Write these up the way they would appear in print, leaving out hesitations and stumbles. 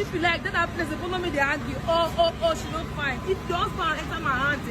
if you like, then that place, they follow me, they argue. Oh, she don't fine. If the husband enter my hand,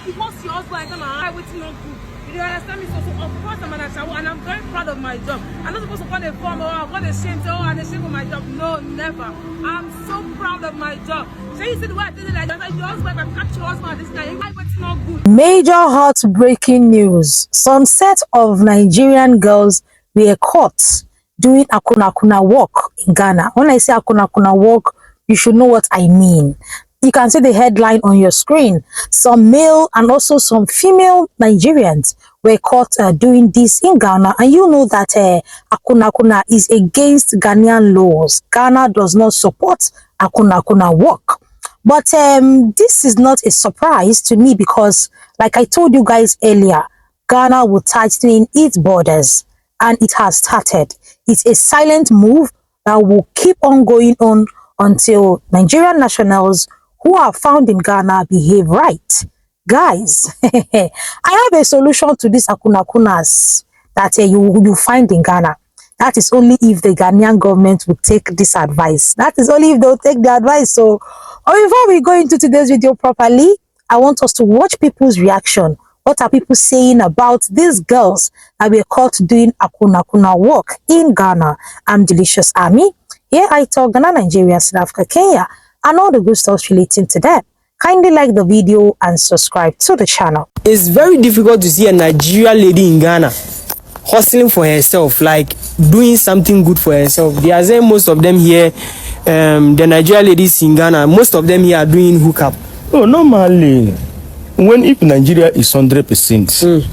if once your husband enter my hand, I waiting on good. You understand me? So of course I'm an ashawo, and I'm very proud of my job. I'm not supposed to call a form or I'm gonna shame, and a shame of my job. No, never. I'm so proud of my job. So you see the way I did it like that, like your husband, I catch your husband this night, I waiting on good. Major heartbreaking news. Some set of Nigerian girls were caught doing akuna walk in Ghana. When I say akuna walk, you should know what I mean. You can see the headline on your screen. Some male and also some female Nigerians were caught doing this in Ghana. And you know that akuna is against Ghanaian laws. Ghana does not support akuna walk. But this is not a surprise to me because, like I told you guys earlier, Ghana will tighten its borders. And it has started. It's a silent move that will keep on going on until Nigerian nationals who are found in Ghana behave right. Guys, I have a solution to these akunas that you find in Ghana. That is only if the Ghanaian government will take this advice. That is only if they'll take the advice. So, before we go into today's video properly, I want us to watch people's reaction. What are people saying about these girls that were caught doing akuna walk in Ghana? I'm Delicious Army. Here I talk Ghana, Nigeria, South Africa, Kenya, and all the good stuff relating to them. Kindly like the video and subscribe to the channel. It's very difficult to see a Nigerian lady in Ghana hustling for herself, like doing something good for herself. They are saying most of them here, the Nigerian ladies in Ghana, most of them here are doing hookup. Oh, normally, if Nigeria is 100%,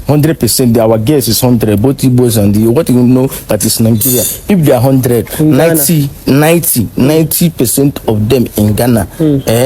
100%, our guess is 100, both Igbos and what you know that is Nigeria. If they are 100, 90% of them in Ghana,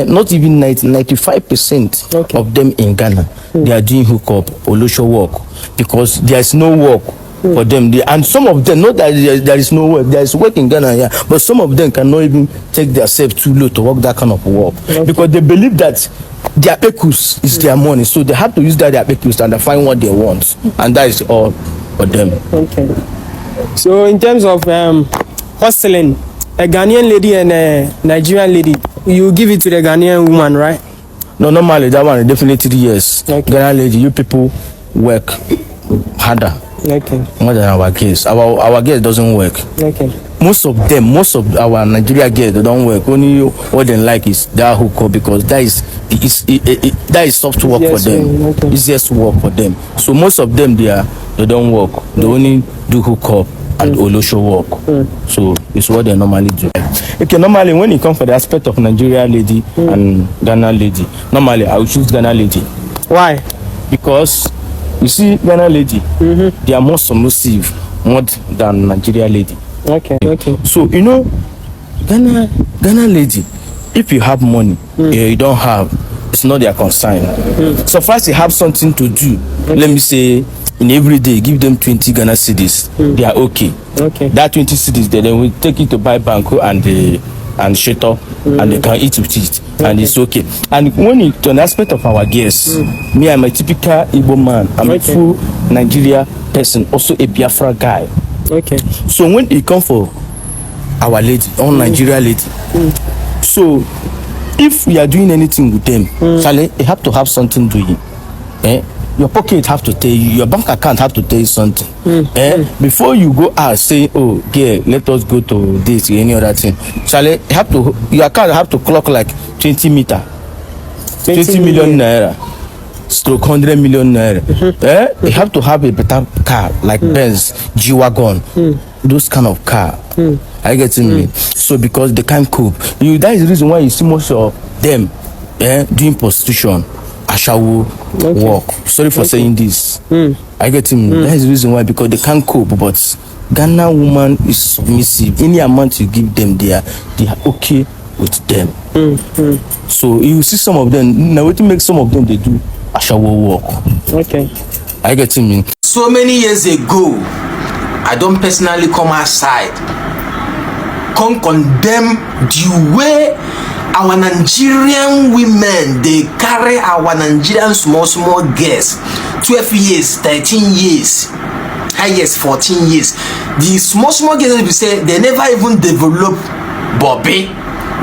not even 95% of them in Ghana, they are doing hookup, olosho work, because there is no work for them. And some of them, not that there is no work, there is work in Ghana, yeah, but some of them cannot even take themselves too low to work that kind of work, because they believe that their pecus is their money, so they have to use their pecus and they find what they want, and that is all for them. Okay. So in terms of hustling, a Ghanaian lady and a Nigerian lady, you give it to the Ghanaian woman, right? No, normally that one definitely yes. Okay. Ghanaian lady, you people work harder. Okay. More than our girls. Our girls doesn't work. Okay. Most of our Nigeria girls, they don't work. Only what they like is that hookup, because that is soft work for them. Okay. Easiest work for them. So most of them they don't work. They only do hookup and olosho work. So it's what they normally do. Okay, normally when it comes for the aspect of Nigeria lady and Ghana lady, normally I would choose Ghana lady. Why? Because you see, Ghana lady, they are more submissive more than Nigeria lady. Okay. So you know, Ghana lady, if you have money, you don't have, it's not their concern. So first you have something to do. Let me say, in every day, give them 20 Ghana cedis. They are okay. That 20 cedis, then we take it to buy banko and shelter, and they can eat with it, and it's okay. And when it to an aspect of our guests, me, I'm a typical Igbo man. I'm a full Nigeria person, also a Biafra guy. Okay. So when it come for our lady, our Nigeria lady, so if we are doing anything with them, Charlie, you have to have something doing. Your pocket have to tell you, your bank account have to tell you something. Before you go out, say, oh, girl, let us go to this or any other thing. Charlie, your account have to clock like 20 meter, 20 million naira, stroke 100 million naira. You have to have a better car like Benz, G-Wagon, those kind of car. I get me. So because they can't cope, that is the reason why you see most of them doing prostitution. Ashawo work. Sorry for saying this. I get him. That is the reason why, because they can't cope. But Ghana woman is submissive. Any amount you give them, they are okay with them. So you see some of them. Now what make some of them they do Ashawo work. Okay. I get him. So many years ago, I don't personally come outside, come condemn the way our Nigerian women, they carry our Nigerian small girls, 12 years, 13 years, highest 14 years. The small girls, we say, they never even develop bobby.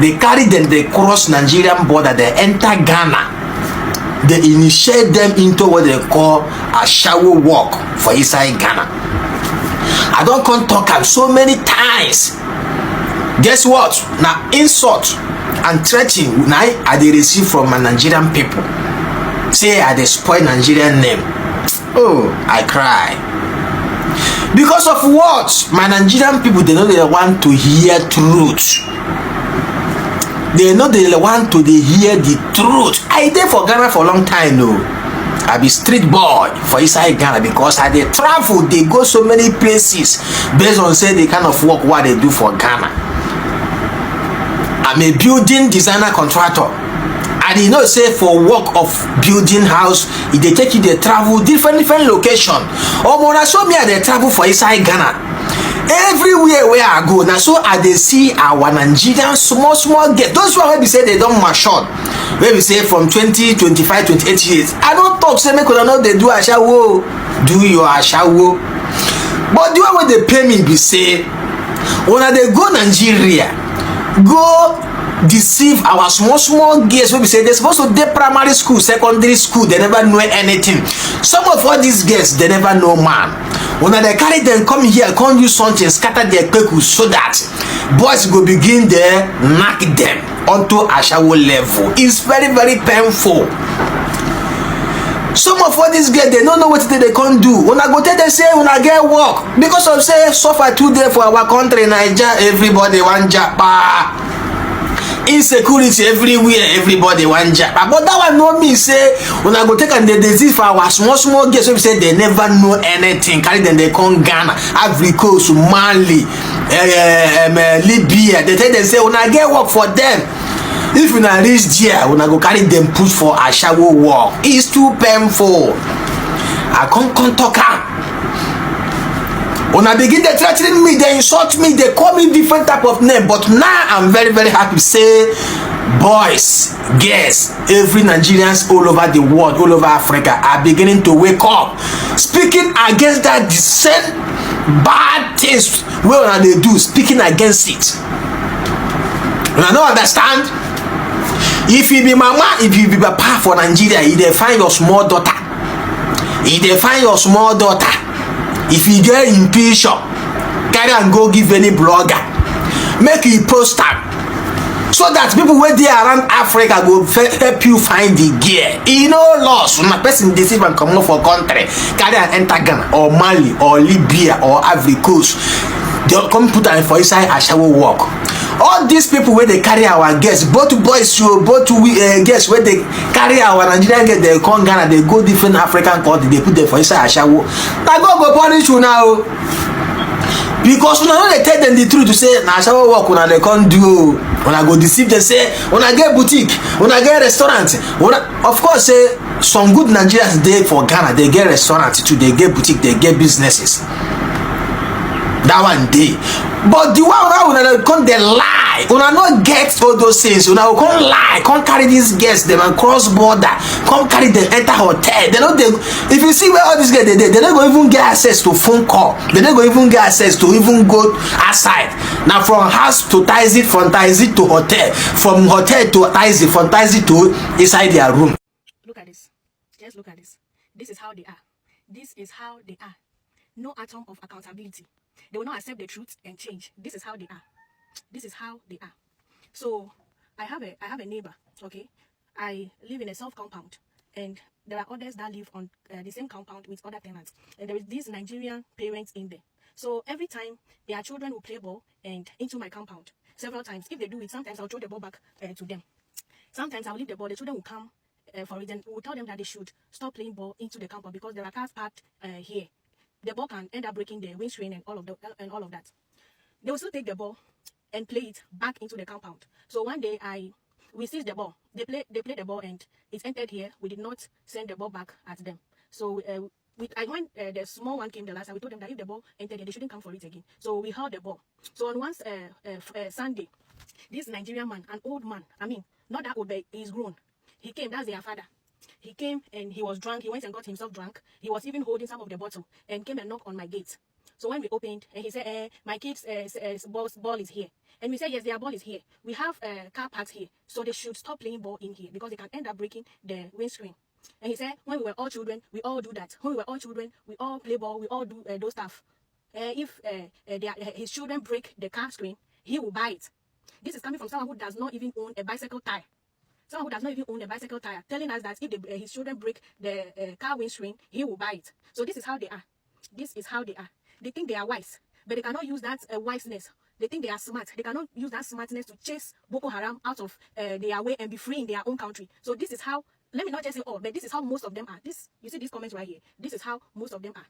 They carry them, they cross Nigerian border, they enter Ghana. They initiate them into what they call a shower walk for inside Ghana. I don't come talk am so many times. Guess what? Now insult and threatening now I dey receive from my Nigerian people. Say I dey spoil Nigerian name. Oh, I cry. Because of what? My Nigerian people, they know they want to hear truth. They know they want to hear the truth. I dey for Ghana for a long time no. I be street boy for inside Ghana because I dey travel, they go so many places based on say the kind of work what they do for Ghana. I'm a building designer contractor. And you know say for work of building house, if they take you they travel different location. Omo na so me I dey travel for inside Ghana. Everywhere where I go, now so I dey see our Nigerian small girls. Those who be say they don't mature, where we say from 20, 25, 28 years. I don't talk say make una know they do ashawo, do your ashawo. But the one where they pay me be say, when they go Nigeria, go deceive our small girls wey be say they supposed to dey primary school, secondary school, they never know anything. Some of all these girls they never know man. When they carry them come here, come use something scatter their peku so that boys go begin there knock them onto ashawo level. It's very painful. Some of all these girls they don't know what they can't do. When I go tell them say when I get work because of say suffer today for our country Nigeria, everybody want job. Insecurity everywhere, everybody want job. But that one know me say when I go take and they disease for our small girls, so say they never know anything. Carry them they come Ghana, Ivory Coast, Mali, Libya. They tell them say when I get work for them, if when I reach there, when I go carry them push for a shower work, it's too painful. I can't talk am. When I begin they threatening me, they insult me, they call me different type of name. But now I'm very happy to say, boys, girls, every Nigerians all over the world, all over Africa are beginning to wake up, speaking against that the same bad things where they do, speaking against it. And I don't understand. If you be mama, if you be papa for Nigeria, if they find your small daughter, if you get impatient, carry and go give any blogger, make you post am so that people wey dey around Africa go help you find the gear. E no loss when a person deceive and comot for country, carry and enter Ghana or Mali or Libya or Ivory Coast, they come put am for inside ashawo work. All these people where they carry our guests, both boys both guests where they carry our Nigerian guests, they come Ghana, they go different African countries, they put them for inside ashawo. Now God go punish you now. Because when I tell them the truth to say na ashawo work when they can't do, when I go deceive them say when I get boutique, when I get restaurant, of course say some good Nigerians dey for Ghana, they get restaurants too, they get boutique, they get businesses. That one day, but the one now when they come they lie, when I not get all those things, when I will come lie, come carry these guests them and cross border, come carry them enter hotel. They know they, if you see where all these guys they don't go even get access to phone call, they don't go even get access to even go outside. Now from house to taxi, from taxi to hotel, from hotel to taxi, from taxi to inside their room. Look at this. Just look at this. This is how they are. This is how they are. No atom of accountability. They will not accept the truth and change. This is how they are. This is how they are. So I have a neighbor. Okay, I live in a self-compound, and there are others that live on the same compound with other tenants. And there is these Nigerian parents in there. So every time their children will play ball and into my compound several times. If they do it, sometimes I'll throw the ball back to them. Sometimes I'll leave the ball. The children will come for it, and we'll tell them that they should stop playing ball into the compound because there are cars parked here. The ball can end up breaking the windscreen and all of that. They will still take the ball and play it back into the compound. So one day we seized the ball. They played the ball and it entered here. We did not send the ball back at them. So when the small one came the last time, we told them that if the ball entered here, they shouldn't come for it again. So we held the ball. So on one Sunday, this Nigerian man, an old man, I mean, not that old, but he's grown. He came, that's their father. He came and he was drunk. He went and got himself drunk. He was even holding some of the bottle and came and knocked on my gate. So when we opened, and he said, my kids' ball is here. And we said, yes, their ball is here. We have car parks here. So they should stop playing ball in here because they can end up breaking the windscreen. And he said, when we were all children, we all do that. When we were all children, we all play ball, we all do those stuff. If his children break the car screen, he will buy it. This is coming from someone who does not even own a bicycle tire. Someone who does not even own a bicycle tire, telling us that if his children break the car windscreen, he will buy it. So this is how they are. This is how they are. They think they are wise, but they cannot use that wiseness. They think they are smart. They cannot use that smartness to chase Boko Haram out of their way and be free in their own country. So this is how, let me not just say all, but this is how most of them are. This, you see these comments right here. This is how most of them are.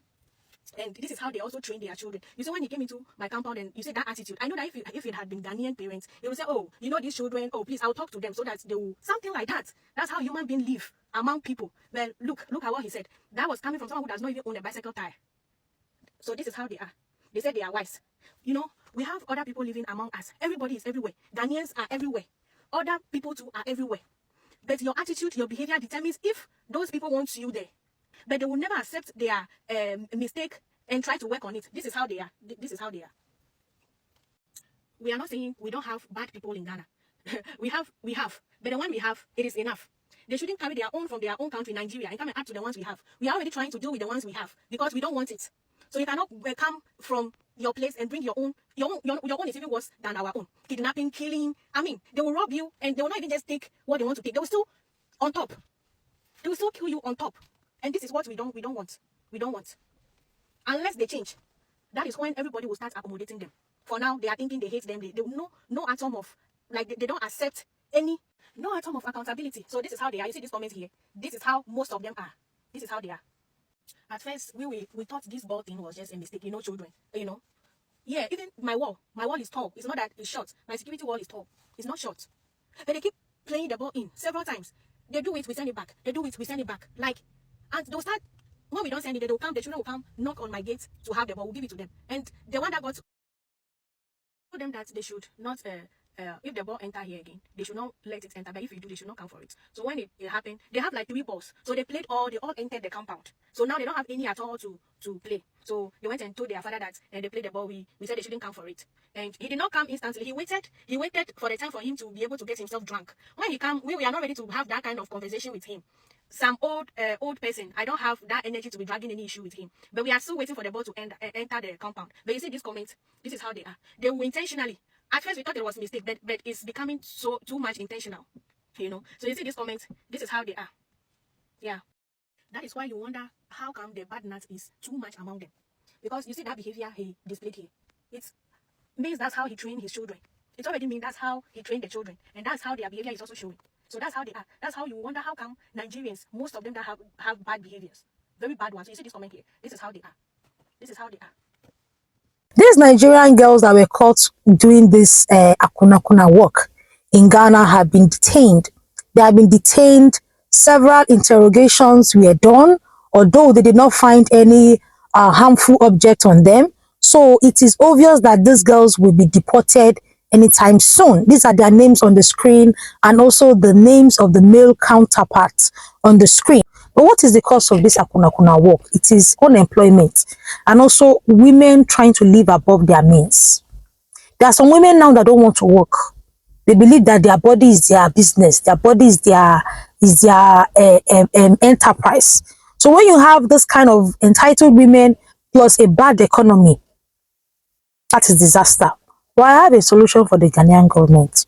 And this is how they also train their children. You see, when he came into my compound and you see that attitude, I know that if it had been Ghanaian parents, they would say, oh, you know, these children, oh, please, I'll talk to them so that they will, something like that. That's how human beings live among people. Well, look at what he said. That was coming from someone who does not even own a bicycle tire. So this is how they are. They said they are wise. You know, we have other people living among us. Everybody is everywhere. Ghanaians are everywhere. Other people too are everywhere. But your attitude, your behavior determines if those people want you there. But they will never accept their mistake and try to work on it. This is how they are. This is how they are. We are not saying we don't have bad people in Ghana. we have. But the one we have, it is enough. They shouldn't carry their own from their own country, Nigeria, and come and add to the ones we have. We are already trying to deal with the ones we have because we don't want it. So you cannot come from your place and bring your own. Your own is even worse than our own. Kidnapping, killing. I mean, they will rob you and they will not even just take what they want to take. They will still on top. They will still kill you on top. And this is what we don't want. We don't want. Unless they change. That is when everybody will start accommodating them. For now, they are thinking they hate them. They will no atom of, like, they don't accept no atom of accountability. So this is how they are. You see this comment here? This is how most of them are. This is how they are. At first, we thought this ball thing was just a mistake, you know, children, you know. Yeah, even my wall is tall. It's not that it's short. My security wall is tall. It's not short. But they keep playing the ball in several times. They do it, we send it back. They do it, we send it back. Like, and they'll start, when we don't send it, they'll come, the children will come, knock on my gate to have the ball. We'll give it to them. And the one that got told them that they should not, if the ball enter here again, they should not let it enter. But if you do, they should not come for it. So when it happened, they have like 3 balls. So they all entered the compound. So now they don't have any at all to play. So they went and told their father that, and they played the ball. We said they shouldn't come for it. And he did not come instantly. He waited for the time for him to be able to get himself drunk. When he came, we are not ready to have that kind of conversation with him. Some old person, I don't have that energy to be dragging any issue with him. But we are still waiting for the ball to enter the compound. But you see this comment, this is how they are. They will intentionally. At first we thought it was a mistake, but it's becoming too much intentional, you know. So you see this comment, this is how they are. Yeah. That is why you wonder how come the bad nuts is too much among them. Because you see that behavior he displayed here. It means that's how he trained his children. It already means that's how he trained the children. And that's how their behavior is also showing. So that's how they are. That's how you wonder how come Nigerians, most of them that have bad behaviors. Very bad ones. So you see this comment here. This is how they are. This is how they are. These Nigerian girls that were caught doing this akuna work in Ghana have been detained. They have been detained. Several interrogations were done, although they did not find any harmful object on them. So it is obvious that these girls will be deported anytime soon. These are their names on the screen and also the names of the male counterparts on the screen. But what is the cause of this akuna work? It is unemployment and also women trying to live above their means. There are some women now that don't want to work. They believe that their body is their business, their body is their enterprise. So when you have this kind of entitled women plus a bad economy, that is disaster. Well, I have a solution for the Ghanaian government.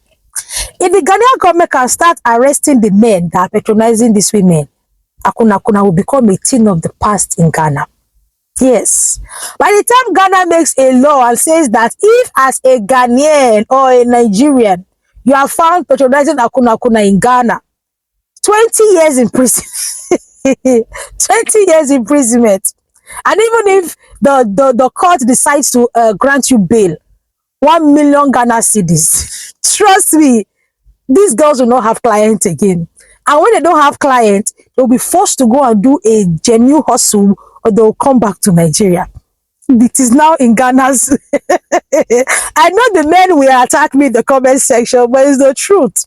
If the Ghanaian government can start arresting the men that are patronizing these women, akuna will become a thing of the past in Ghana. Yes. By the time Ghana makes a law and says that if as a Ghanaian or a Nigerian, you are found patronizing akuna in Ghana, 20 years in prison. 20 years imprisonment. And even if the court decides to grant you bail, 1 million Ghana cedis, trust me, these girls will not have clients again. And when they don't have clients, they'll be forced to go and do a genuine hustle or they'll come back to Nigeria. It is now in Ghana's. I know the men will attack me in the comment section, but it's the truth.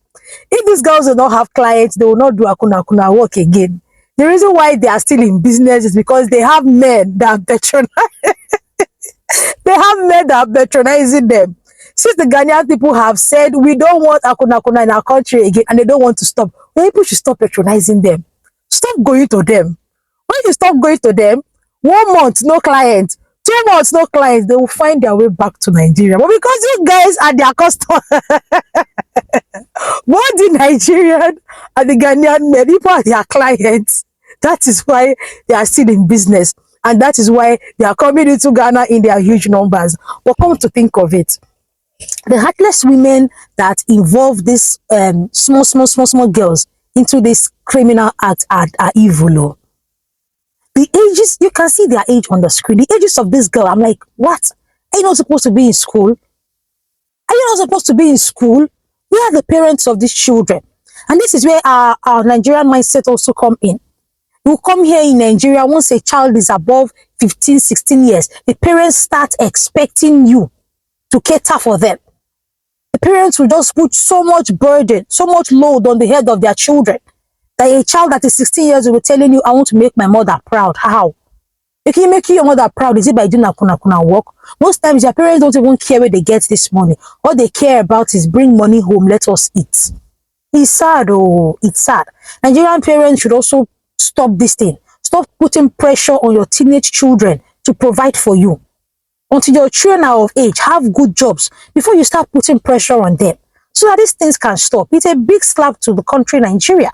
If these girls will not have clients, they will not do akuna work again. The reason why they are still in business is because they have men that patronize. They have men that are patronizing them. Since the Ghanaian people have said we don't want akuna kuna in our country again, and they don't want to stop, well, people should stop patronizing them. Stop going to them. When you stop going to them, 1 month no clients, 2 months no clients, they will find their way back to Nigeria. But because you guys are their customers, both the Nigerian and the Ghanaian men, people are their clients. That is why they are still in business. And that is why they are coming into Ghana in their huge numbers. But come to think of it, the heartless women that involve these small girls into this criminal act are evil. Oh. The ages, you can see their age on the screen. The ages of this girl, I'm like, what? Are you not supposed to be in school? Are you not supposed to be in school? We are the parents of these children. And this is where our Nigerian mindset also come in. You come here in Nigeria, once a child is above 15, 16 years, the parents start expecting you to cater for them. The parents will just put so much burden, so much load on the head of their children, that a child that is 16 years will be telling you, I want to make my mother proud. How? You can make your mother proud, is it by doing a kuna work? Most times your parents don't even care where they get this money. All they care about is bring money home, let us eat. It's sad, oh, it's sad. Nigerian parents should also stop this thing. Stop putting pressure on your teenage children to provide for you. Until your children are of age, have good jobs before you start putting pressure on them, so that these things can stop. It's a big slap to the country, Nigeria.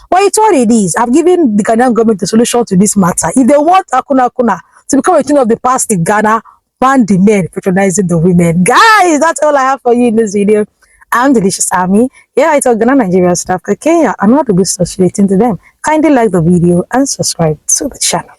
But it's what it is. I've given the Ghanaian government the solution to this matter. If they want akuna to become a thing of the past in Ghana, ban the men patronizing the women. Guys, that's all I have for you in this video. I'm Delicious Army. Here I talk Ghana Nigeria stuff, Kenya, and what the good stuff relating to them. Kindly like the video and subscribe to the channel.